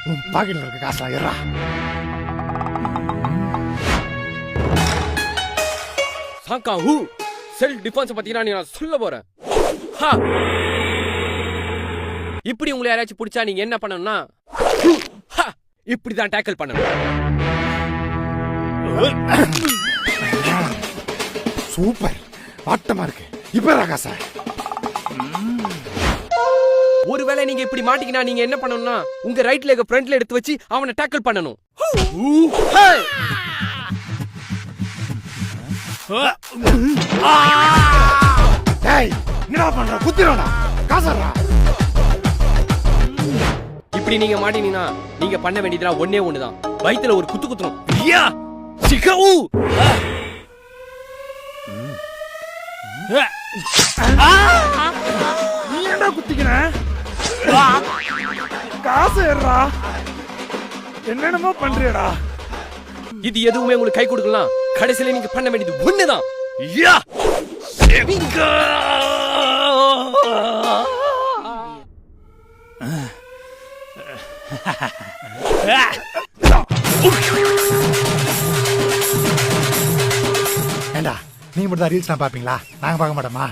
உன் பாக்கெட்ல இருக்க காசா ஏறா. சாக்கா ஹூ செல்ஃப் டிஃபென்ஸ் பத்தி நான் சொல்ல போறேன். இப்படி உங்களை யாராச்சும் பிடிச்சா நீங்க என்ன பண்ணணும்னா இப்படிதான் டேக்கிள் பண்ணணும். சூப்பர், ஆட்டமா இருக்கு. இப்ப காசா. ஒருவேளை நீங்க இப்படி மாட்டிக்கினா நீங்க என்ன பண்ணணும்னா உங்க ரைட் லெக் ஃப்ரண்ட்ல எடுத்து வச்சு அவனை டேக்கிள் பண்ணணும். டேய் என்னடா பண்ற? குத்திரடா, காசறா. இப்படி நீங்க மாட்டினீங்கன்னா நீங்க பண்ண வேண்டியதுலாம் ஒண்ணே ஒண்ணுதான், வயித்துல ஒரு குத்து குத்துறோம். யா சிகவு. நீ என்னடா குத்திக்கிற? காசு ஏறா. என்னென்னமோ பண்றியடா. இது எதுவுமே உங்களுக்கு கை கொடுக்கலாம். கடைசியில நீங்க பண்ண வேண்டியது ஒண்ணுதான். யா சிகா. ஏண்டா நீ மட்டும் தான் ரீல்ஸ் நான் பாப்பீங்களா? நாங்க பார்க்க மாட்டோமா?